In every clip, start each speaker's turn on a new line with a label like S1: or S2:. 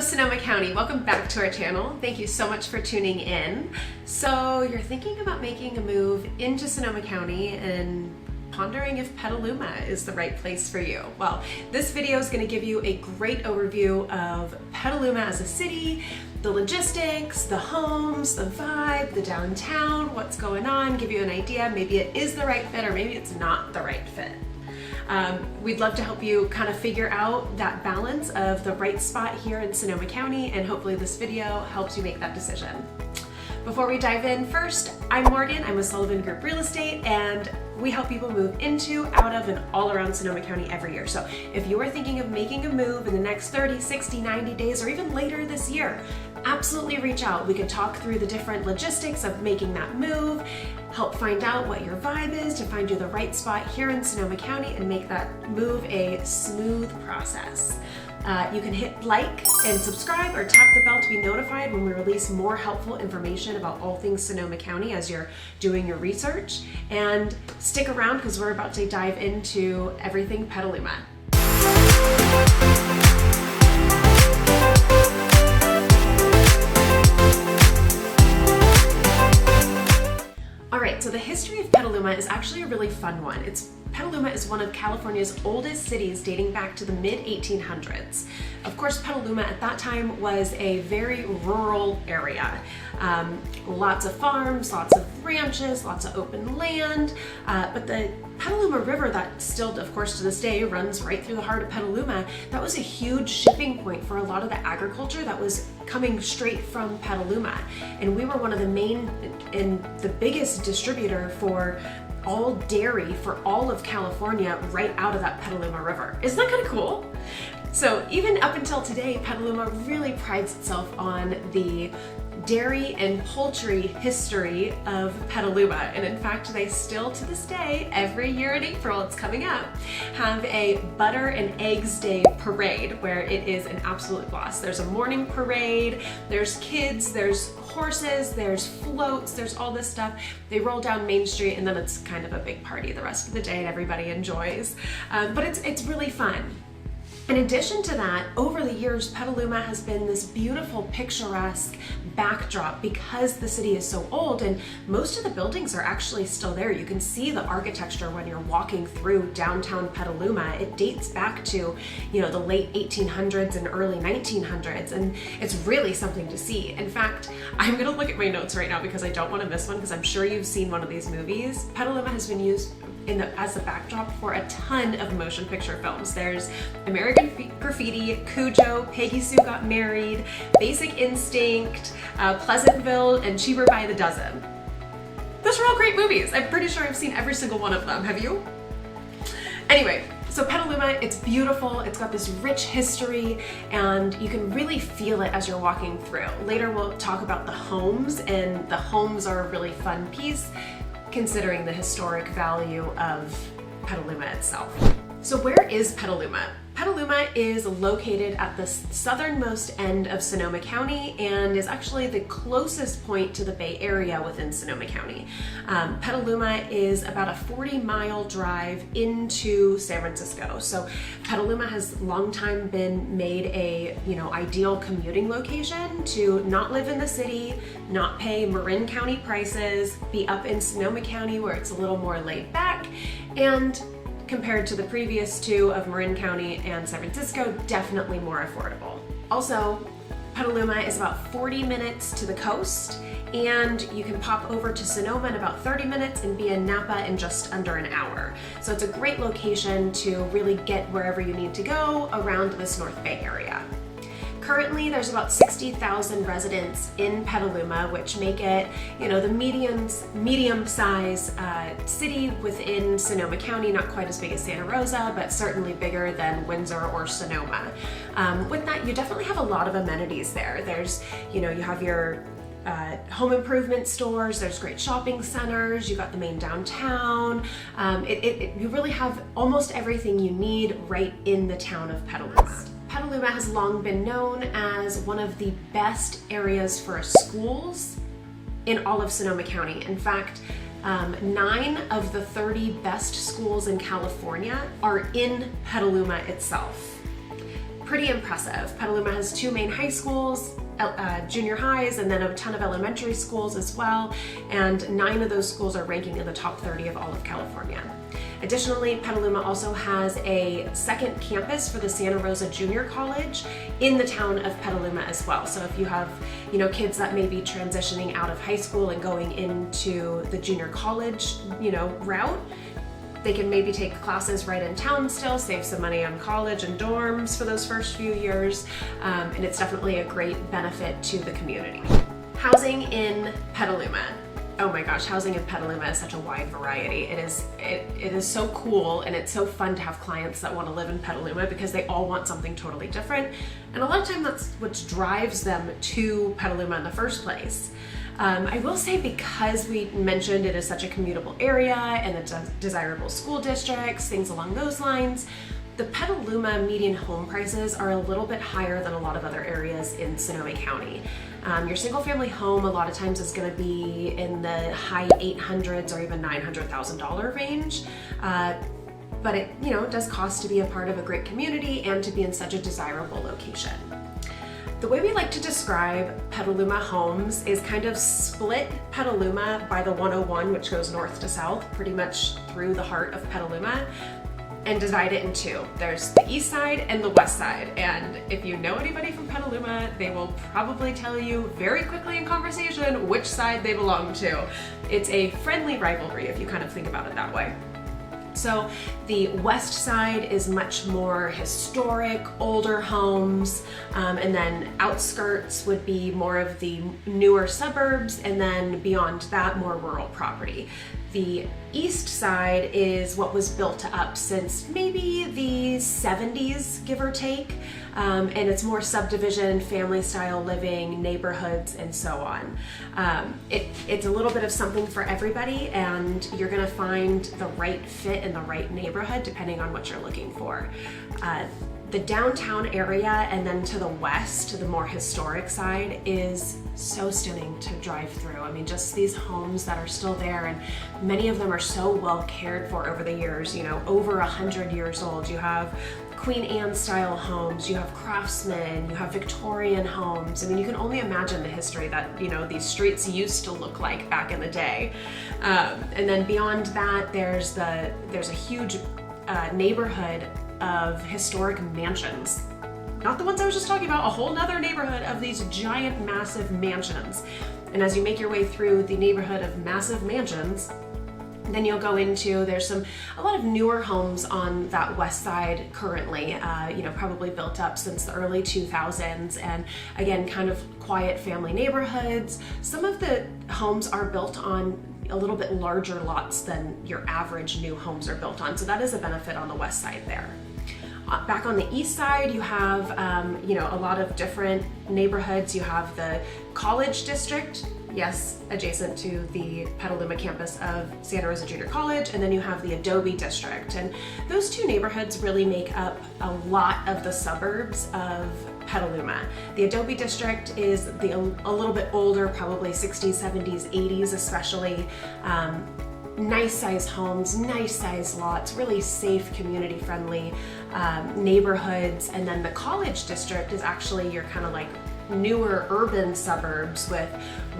S1: Sonoma County, welcome back to our channel. Thank you so much for tuning in. So you're thinking about making a move into Sonoma County and pondering if Petaluma is the right place for you. Well, this video is going to give you a great overview of Petaluma as a city, the logistics, the homes, the vibe, the downtown, what's going on, give you an idea. Maybe it is the right fit or maybe it's not the right fit. We'd love to help you kind of figure out that balance of the right spot here in Sonoma County, and hopefully this video helps you make that decision. Before we dive in, first, I'm Morgan. I'm with Sullivan Group Real Estate, and we help people move into, out of, and all around Sonoma County every year. So if you are thinking of making a move in the next 30, 60, 90 days, or even later this year, absolutely reach out. We can talk through the different logistics of making that move, help find out what your vibe is to find you the right spot here in Sonoma County and make that move a smooth process. You can hit like and subscribe or tap the bell to be notified when we release more helpful information about all things Sonoma County as you're doing your research. And stick around because we're about to dive into everything Petaluma. So the history of Petaluma is actually a really fun one. Petaluma is one of California's oldest cities dating back to the mid-1800s. Of course, Petaluma at that time was a very rural area. Lots of farms, lots of ranches, lots of open land, but the Petaluma River that still, of course, to this day runs right through the heart of Petaluma, that was a huge shipping point for a lot of the agriculture that was coming straight from Petaluma. And we were one of the main and the biggest distributor for all dairy for all of California right out of that Petaluma River. Isn't that kind of cool? So even up until today, Petaluma really prides itself on the dairy and poultry history of Petaluma. And in fact, they still to this day, every year in April, it's coming up, have a Butter and Eggs Day parade where it is an absolute blast. There's a morning parade, there's kids, there's horses, there's floats, there's all this stuff. They roll down Main Street and then it's kind of a big party the rest of the day and everybody enjoys. But it's really fun. In addition to that, over the years, Petaluma has been this beautiful, picturesque backdrop because the city is so old and most of the buildings are actually still there. You can see the architecture when you're walking through downtown Petaluma. It dates back to, the late 1800s and early 1900s, and it's really something to see. In fact, I'm gonna look at my notes right now because I don't want to miss one because I'm sure you've seen one of these movies. Petaluma has been used as a backdrop for a ton of motion picture films. There's American Graffiti, Cujo, Peggy Sue Got Married, Basic Instinct, Pleasantville, and Cheaper by the Dozen. Those are all great movies. I'm pretty sure I've seen every single one of them. Have you? Anyway, so Petaluma, it's beautiful, it's got this rich history, and you can really feel it as you're walking through. Later we'll talk about the homes, and the homes are a really fun piece considering the historic value of Petaluma itself. So where is Petaluma? Petaluma is located at the southernmost end of Sonoma County and is actually the closest point to the Bay Area within Sonoma County. Petaluma is about a 40-mile drive into San Francisco. So Petaluma has long time been made a ideal commuting location to not live in the city, not pay Marin County prices, be up in Sonoma County where it's a little more laid back, and compared to the previous two of Marin County and San Francisco, definitely more affordable. Also, Petaluma is about 40 minutes to the coast, and you can pop over to Sonoma in about 30 minutes and be in Napa in just under an hour. So it's a great location to really get wherever you need to go around this North Bay area. Currently, there's about 60,000 residents in Petaluma, which make it, the medium-sized city within Sonoma County, not quite as big as Santa Rosa, but certainly bigger than Windsor or Sonoma. With that, you definitely have a lot of amenities there. There's, you have your home improvement stores, there's great shopping centers, you got the main downtown. You really have almost everything you need right in the town of Petaluma. Petaluma has long been known as one of the best areas for schools in all of Sonoma County. In fact, 9 of the 30 best schools in California are in Petaluma itself. pretty impressive. Petaluma has 2 main high schools, junior highs, and then a ton of elementary schools as well, and 9 of those schools are ranking in the top 30 of all of California. Additionally, Petaluma also has a second campus for the Santa Rosa Junior College in the town of Petaluma as well. So if you have, kids that may be transitioning out of high school and going into the junior college, route, they can maybe take classes right in town still, save some money on college and dorms for those first few years, and it's definitely a great benefit to the community. Housing in Petaluma. Oh my gosh, housing in Petaluma is such a wide variety. It is so cool, and it's so fun to have clients that want to live in Petaluma because they all want something totally different. And a lot of time that's what drives them to Petaluma in the first place. I will say, because we mentioned it is such a commutable area and it's desirable school districts, things along those lines, the Petaluma median home prices are a little bit higher than a lot of other areas in Sonoma County. Your single family home a lot of times is going to be in the high 800s or even $900,000 range. But it does cost to be a part of a great community and to be in such a desirable location. The way we like to describe Petaluma homes is kind of split Petaluma by the 101, which goes north to south, pretty much through the heart of Petaluma, and divide it in 2. There's the east side and the west side. And if you know anybody from Petaluma, they will probably tell you very quickly in conversation which side they belong to. It's a friendly rivalry if you kind of think about it that way. So the west side is much more historic, older homes, and then outskirts would be more of the newer suburbs, and then beyond that, more rural property. The east side is what was built up since maybe the 70s, give or take, and it's more subdivision, family style living, neighborhoods, and so on. It's a little bit of something for everybody, and you're gonna find the right fit in the right neighborhood depending on what you're looking for. The downtown area and then to the west, the more historic side, is so stunning to drive through. I mean, just these homes that are still there, and many of them are so well cared for over the years, over 100 years old. You have Queen Anne style homes, you have craftsmen, you have Victorian homes. I mean, you can only imagine the history that, these streets used to look like back in the day. And then beyond that, there's a huge neighborhood of historic mansions. Not the ones I was just talking about, a whole nother neighborhood of these giant, massive mansions. And as you make your way through the neighborhood of massive mansions, then you'll go into, there's a lot of newer homes on that west side currently, probably built up since the early 2000s, and again, kind of quiet family neighborhoods. Some of the homes are built on a little bit larger lots than your average new homes are built on, so that is a benefit on the west side there. Back on the east side, you have a lot of different neighborhoods. You have the College District, yes, adjacent to the Petaluma campus of Santa Rosa Junior College, and then you have the Adobe District. And those 2 neighborhoods really make up a lot of the suburbs of Petaluma. The Adobe District is a little bit older, probably 60s, 70s, 80s especially. Nice size homes, nice size lots, really safe, community friendly neighborhoods. And then the College District is actually your kind of like newer urban suburbs with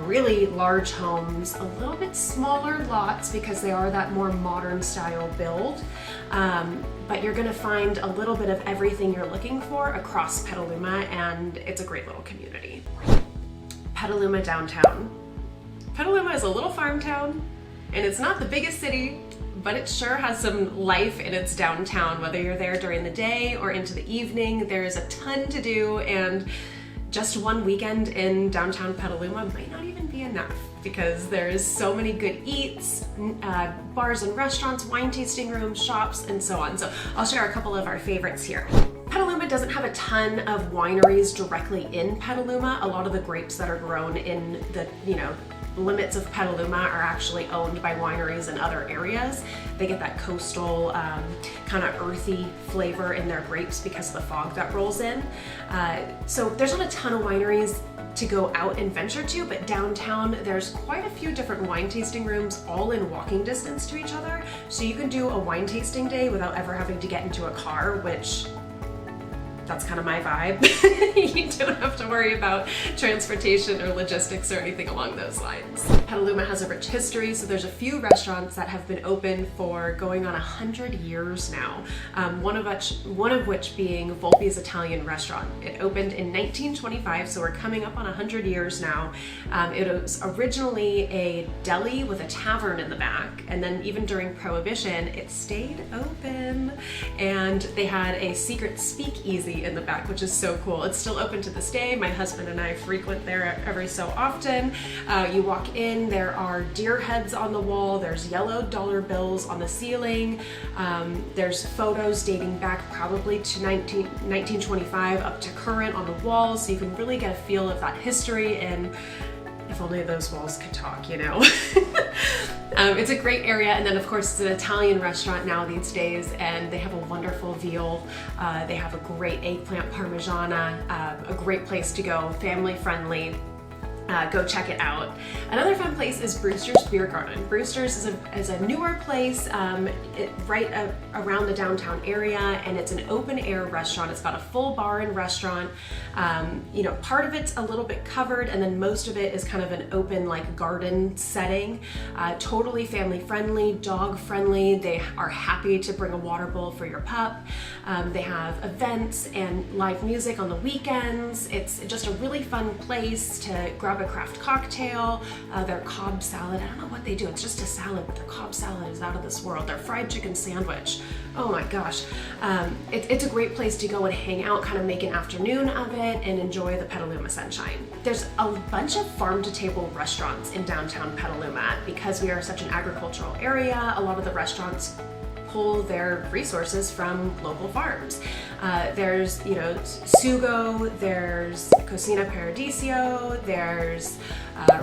S1: really large homes, a little bit smaller lots because they are that more modern style build. But you're gonna find a little bit of everything you're looking for across Petaluma, and it's a great little community. Petaluma downtown. Petaluma is a little farm town, and it's not the biggest city, but it sure has some life in its downtown. Whether you're there during the day or into the evening, there is a ton to do, and just one weekend in downtown Petaluma might not even be enough because there's so many good eats, bars and restaurants, wine tasting rooms, shops, and so on. So I'll share a couple of our favorites here. Petaluma doesn't have a ton of wineries directly in Petaluma. A lot of the grapes that are grown in the, limits of Petaluma are actually owned by wineries in other areas. They get that coastal kind of earthy flavor in their grapes because of the fog that rolls in. So there's not a ton of wineries to go out and venture to, but downtown there's quite a few different wine tasting rooms all in walking distance to each other. So you can do a wine tasting day without ever having to get into a car, which that's kind of my vibe. You don't have to worry about transportation or logistics or anything along those lines. Petaluma has a rich history, so there's a few restaurants that have been open for going on 100 years now. One of which being Volpe's Italian Restaurant. It opened in 1925, so we're coming up on 100 years now. It was originally a deli with a tavern in the back, and then even during Prohibition, it stayed open, and they had a secret speakeasy in the back, which is so cool. It's still open to this day. My husband and I frequent there every so often. You walk in, there are deer heads on the wall, there's yellow dollar bills on the ceiling, there's photos dating back probably to 1925 up to current on the walls, so you can really get a feel of that history, and if only those walls could talk, you know. It's a great area, and then of course it's an Italian restaurant now these days, and they have a wonderful veal. They have a great eggplant parmigiana, a great place to go, family friendly. Go check it out. Another fun place is Brewster's Beer Garden. Brewster's is a newer place right around the downtown area, and it's an open air restaurant. It's got a full bar and restaurant. You know, part of it's a little bit covered, and then most of it is kind of an open like garden setting. Totally family friendly, dog friendly. They are happy to bring a water bowl for your pup. They have events and live music on the weekends. It's just a really fun place to grab a craft cocktail, their Cobb salad. I don't know what they do. It's just a salad, but their Cobb salad is out of this world. Their fried chicken sandwich. Oh my gosh. It's a great place to go and hang out, kind of make an afternoon of it and enjoy the Petaluma sunshine. There's a bunch of farm-to-table restaurants in downtown Petaluma. Because we are such an agricultural area, a lot of the restaurants pull their resources from local farms. There's, you know, Sugo, there's Cocina Paradiso, there's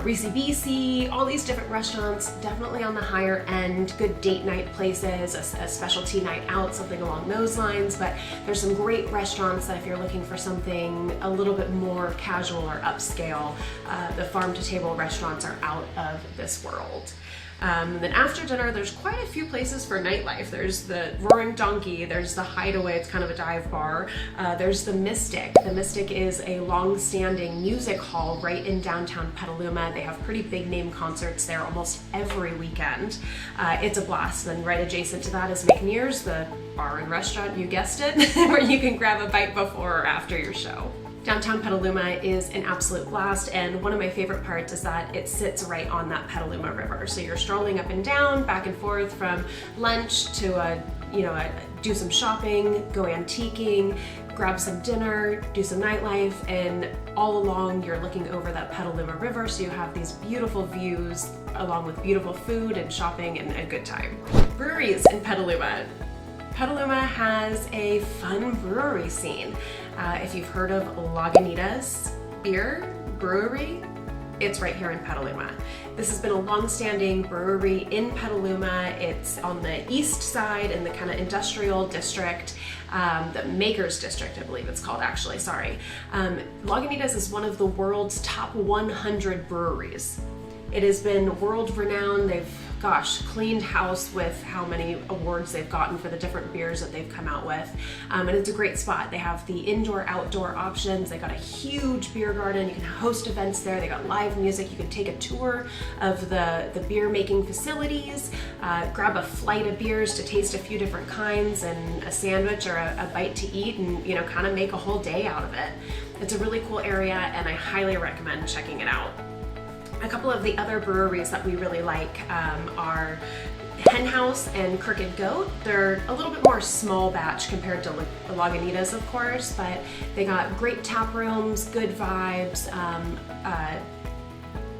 S1: Reese BC, all these different restaurants, definitely on the higher end, good date night places, a specialty night out, something along those lines. But there's some great restaurants that if you're looking for something a little bit more casual or upscale, the farm-to-table restaurants are out of this world. Then after dinner, there's quite a few places for nightlife. There's the Roaring Donkey, there's the Hideaway, it's kind of a dive bar. There's the Mystic. The Mystic is a long-standing music hall right in downtown Petaluma. They have pretty big name concerts there almost every weekend. It's a blast. Then right adjacent to that is McNear's, the bar and restaurant, you guessed it, where you can grab a bite before or after your show. Downtown Petaluma is an absolute blast, and one of my favorite parts is that it sits right on that Petaluma River. So you're strolling up and down, back and forth from lunch to do some shopping, go antiquing, grab some dinner, do some nightlife, and all along you're looking over that Petaluma River, so you have these beautiful views along with beautiful food and shopping and a good time. Breweries in Petaluma. Petaluma has a fun brewery scene. If you've heard of Lagunitas Beer Brewery, it's right here in Petaluma. This has been a long-standing brewery in Petaluma. It's on the east side in the kind of industrial district, the Makers District, I believe it's called actually, sorry. Lagunitas is one of the world's top 100 breweries. It has been world renowned. They've, cleaned house with how many awards they've gotten for the different beers that they've come out with. And it's a great spot. They have the indoor-outdoor options. They got a huge beer garden. You can host events there. They got live music. You can take a tour of the beer making facilities, grab a flight of beers to taste a few different kinds and a sandwich or a bite to eat, and kind of make a whole day out of it. It's a really cool area, and I highly recommend checking it out. A couple of the other breweries that we really like are Hen House and Crooked Goat. They're a little bit more small batch compared to Lagunitas, of course, but they got great tap rooms, good vibes,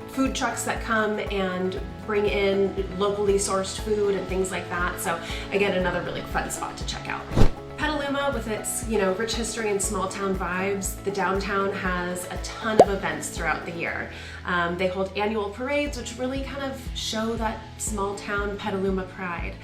S1: food trucks that come and bring in locally sourced food and things like that. So again, another really fun spot to check out. Petaluma, with its rich history and small town vibes, the downtown has a ton of events throughout the year. They hold annual parades, which really kind of show that small town Petaluma pride.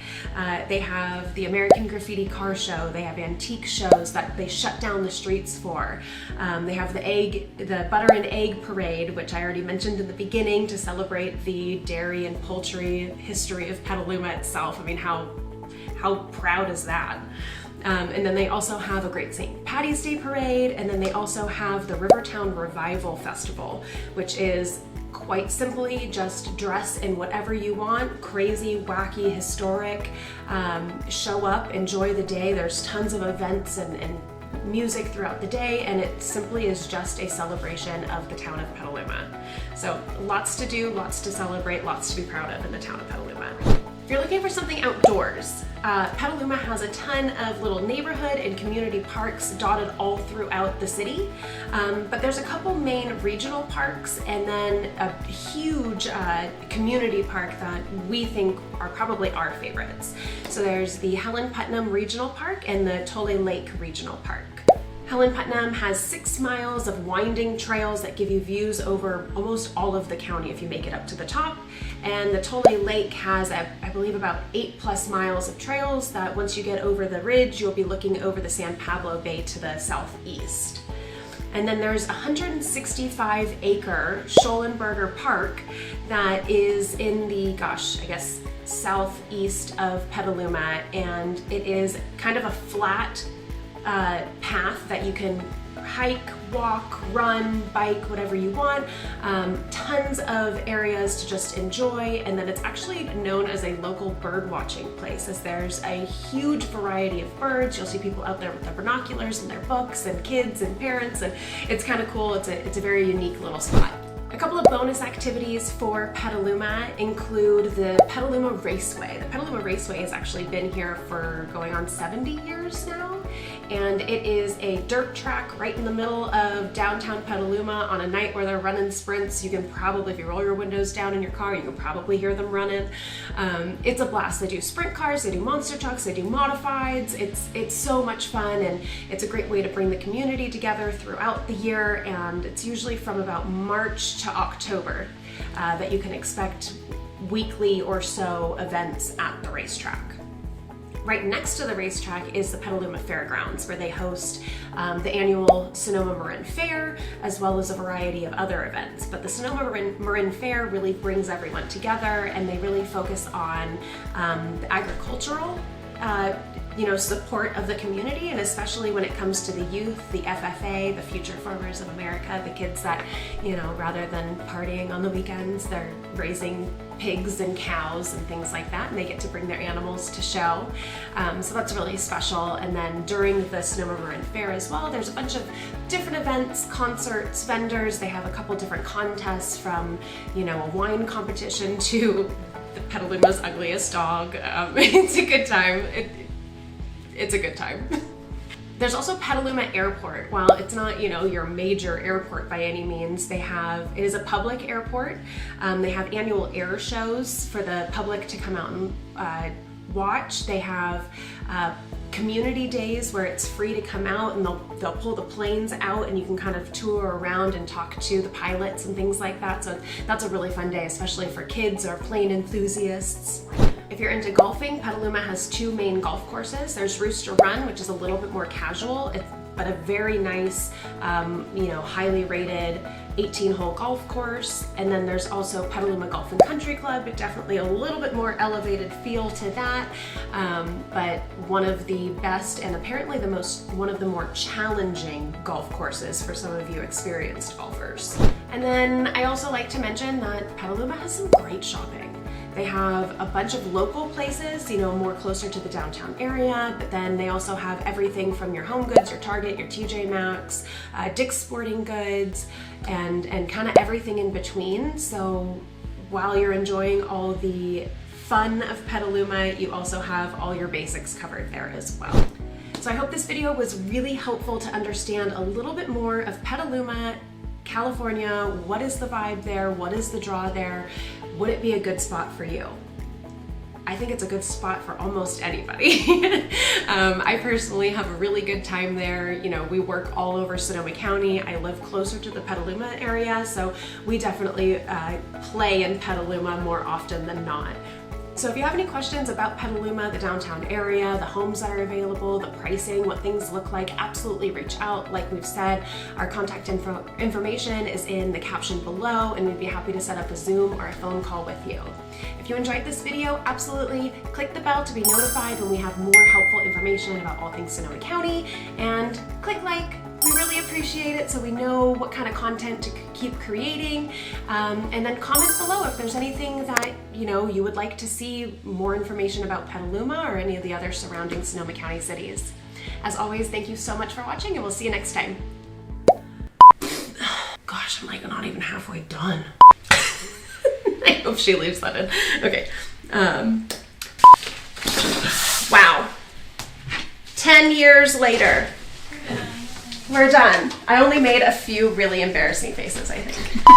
S1: They have the American Graffiti Car Show. They have antique shows that they shut down the streets for. They have the Butter and Egg Parade, which I already mentioned in the beginning, to celebrate the dairy and poultry history of Petaluma itself. I mean, how proud is that? And then they also have a great St. Patty's Day parade, and then they also have the Rivertown Revival Festival, which is quite simply just dress in whatever you want, crazy, wacky, historic, show up, enjoy the day. There's tons of events and music throughout the day, and it simply is just a celebration of the town of Petaluma. So lots to do, lots to celebrate, lots to be proud of in the town of Petaluma. If you're looking for something outdoors, Petaluma has a ton of little neighborhood and community parks dotted all throughout the city, but there's a couple main regional parks and then a huge community park that we think are probably our favorites. So there's the Helen Putnam Regional Park and the Tole Lake Regional Park. Helen Putnam has 6 miles of winding trails that give you views over almost all of the county if you make it up to the top. And the Tole Lake has, I believe, about 8+ miles of trails that once you get over the ridge, you'll be looking over the San Pablo Bay to the southeast. And then there's a 165-acre Schollenberger Park that is in the, southeast of Petaluma, and it is kind of a flat path that you can hike, walk, run, bike, whatever you want. Tons of areas to just enjoy, and then it's actually known as a local bird watching place, as there's a huge variety of birds. You'll see people out there with their binoculars and their books, and kids and parents, and it's kind of cool. It's a very unique little spot. A couple of bonus activities for Petaluma include the Petaluma Raceway. The Petaluma Raceway has actually been here for going on 70 years now, and it is a dirt track right in the middle of downtown Petaluma. On a night where they're running sprints, you can probably, if you roll your windows down in your car, you can probably hear them running. It's a blast. They do sprint cars, they do monster trucks, they do modifieds. It's so much fun, and it's a great way to bring the community together throughout the year, and it's usually from about March to October that you can expect weekly or so events at the racetrack. Right next to the racetrack is the Petaluma Fairgrounds, where they host the annual Sonoma Marin Fair, as well as a variety of other events. But the Sonoma Marin Fair really brings everyone together, and they really focus on the agricultural support of the community, and especially when it comes to the youth, the FFA, the Future Farmers of America, the kids that, rather than partying on the weekends, they're raising pigs and cows and things like that, and they get to bring their animals to show. So that's really special. And then during the Sonoma Marin Fair as well, there's a bunch of different events, concerts, vendors. They have a couple different contests, from, a wine competition to the Petaluma's ugliest dog. It's a good time. It's a good time. There's also Petaluma Airport. While it's not, your major airport by any means, it is a public airport. They have annual air shows for the public to come out and watch. They have community days where it's free to come out, and they'll pull the planes out, and you can kind of tour around and talk to the pilots and things like that. So that's a really fun day, especially for kids or plane enthusiasts. If you're into golfing, Petaluma has 2 main golf courses. There's Rooster Run, which is a little bit more casual, but a very nice, highly rated 18-hole golf course. And then there's also Petaluma Golf and Country Club, definitely a little bit more elevated feel to that, but one of the best and apparently one of the more challenging golf courses for some of you experienced golfers. And then I also like to mention that Petaluma has some great shopping. They have a bunch of local places, more closer to the downtown area, but then they also have everything from your Home Goods, your Target, your TJ Maxx, Dick's Sporting Goods, and kind of everything in between. So while you're enjoying all the fun of Petaluma, you also have all your basics covered there as well. So I hope this video was really helpful to understand a little bit more of Petaluma, California. What is the vibe there? What is the draw there? Would it be a good spot for you? I think it's a good spot for almost anybody. I personally have a really good time there. We work all over Sonoma County. I live closer to the Petaluma area, so we definitely play in Petaluma more often than not. So if you have any questions about Petaluma, the downtown area, the homes that are available, the pricing, what things look like, absolutely reach out. Like we've said, our contact information is in the caption below, and we'd be happy to set up a Zoom or a phone call with you. If you enjoyed this video, absolutely click the bell to be notified when we have more helpful information about all things Sonoma County, and click like. We really appreciate it so we know what kind of content to keep creating. And then comment below if there's anything that you would like to see more information about Petaluma or any of the other surrounding Sonoma County cities. As always, thank you so much for watching, and we'll see you next time. Gosh, I'm like not even halfway done. I hope she leaves that in. Okay. Wow. 10 years later. We're done. I only made a few really embarrassing faces, I think.